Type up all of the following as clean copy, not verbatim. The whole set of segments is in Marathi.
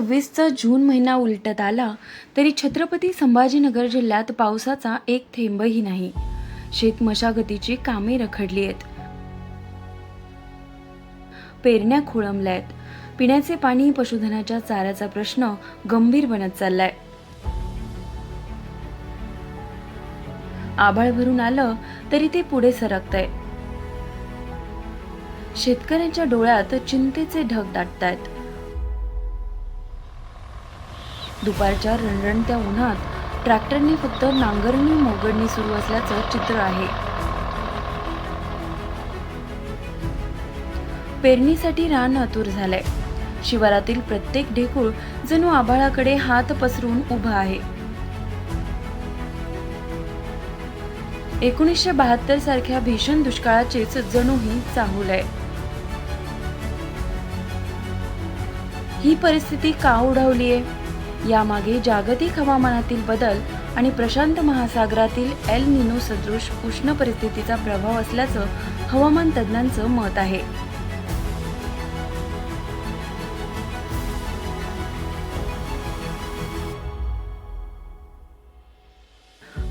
2026चा जून महिना उलटत आला तरी छत्रपती संभाजीनगर जिल्ह्यात पावसाचा एक थेंबही नाही। शेतमशागतीची कामे रखडली आहेत, पेरण्या खोळंबल्यात, पिण्याचे पाणी, पशुधनाच्या चाऱ्याचा प्रश्न गंभीर बनत चाललाय। आभाळ भरून आलं तरी ते पुढे सरकतंय। शेतकऱ्यांच्या डोळ्यात चिंतेचे ढग दाटतायत। दुपारच्या रणरणत्या उन्हात ट्रॅक्टरने फक्त नांगरणी मोगडणी सुरू असल्याचं चित्र आहे। पेरणीसाठी रान आतुर झालंय। शिवारातील प्रत्येक ढेकूळ जणू आभाळाकडे हात पसरून उभा आहे। 1972 सारख्या भीषण दुष्काळाचीच जणू ही चाहूल आहे। ही परिस्थिती का ओढावलीये? यामागे जागतिक हवामानातील बदल आणि प्रशांत महासागरातील एल निनो सदृश उष्ण परिस्थितीचा प्रभाव असल्याचं हवामान तज्ञांचं मत आहे।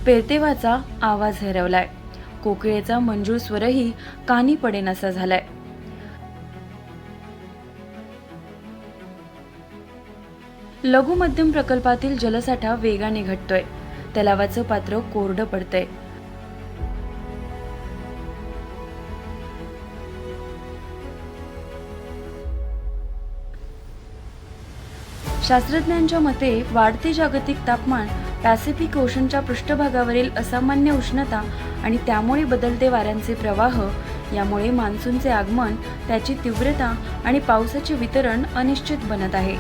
पेरतेवाचा आवाज हरवलाय। कोकिळेचा मंजूळ स्वरही कानी पडेनासा झालाय। लघु मध्यम प्रकल्पातील जलसाठा वेगाने घटतोय। तलावाचं पात्र कोरडं पडतंय। शास्त्रज्ञांच्या मते वाढते जागतिक तापमान, पॅसिफिक ओशनच्या पृष्ठभागावरील असामान्य उष्णता आणि त्यामुळे बदलते वाऱ्यांचे प्रवाह यामुळे मान्सूनचे आगमन, त्याची तीव्रता आणि पावसाचे वितरण अनिश्चित बनत आहे।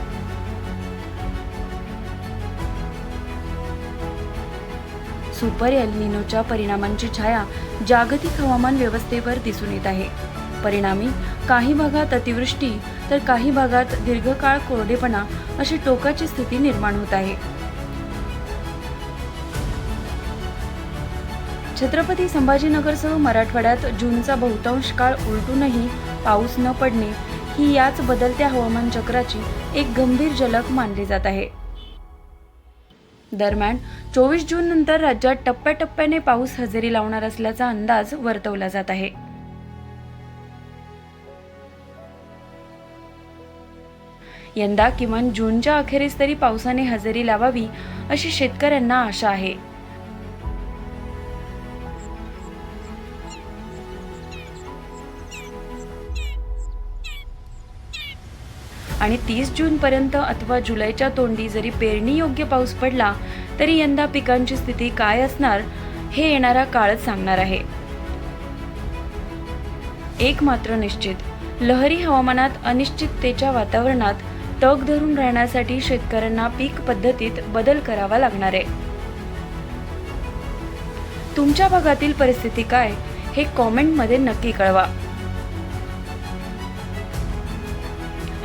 सुपर एल निनोच्या परिणामांची छाया जागतिक हवामान व्यवस्थेवर दिसून येत आहे। परिणामी काही भागात अतिवृष्टी तर काही भागात दीर्घकाळ कोरडेपणा अशी टोकाची स्थिती निर्माण होत आहे। छत्रपती संभाजीनगरसह मराठवाड्यात जूनचा बहुतांश काळ उलटूनही पाऊस न पडणे ही याच बदलत्या हवामान चक्राची एक गंभीर झलक मानली जात आहे। दरम्यान 24 जून नंतर राज्यात टप्प्याटप्प्याने पाऊस हजेरी लावणार असल्याचा अंदाज वर्तवला जात आहे। यंदा किमान जूनच्या अखेरीस तरी पावसाने हजेरी लावावी अशी शेतकऱ्यांना आशा आहे। आणि 30 जून पर्यंत अथवा जुलैच्या तोंडी जरी पेरणी योग्य पाऊस पडला तरी यंदा पिकांची स्थिती काय असणार हे येणारा काळच सांगणार आहे। एक मात्र निश्चित, लहरी हवामानात अनिश्चिततेच्या वातावरणात तग धरून राहण्यासाठी शेतकऱ्यांना पीक पद्धतीत बदल करावा लागणार आहे। तुमच्या भागातील परिस्थिती काय हे कॉमेंटमध्ये नक्की कळवा।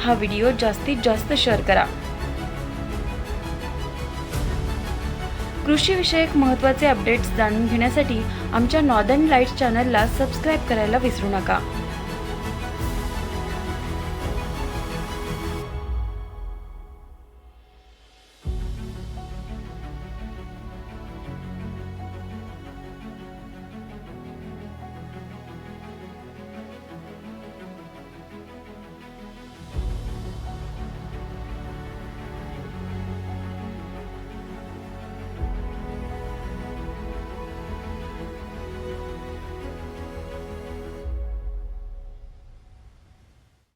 हा व्हिडिओ जास्तीत जास्त शेअर करा। कृषी विषयक महत्त्वाचे अपडेट्स जाणून घेण्यासाठी आमच्या नॉर्दर्न लाईट्स चॅनलला सबस्क्राइब करायला विसरू नका।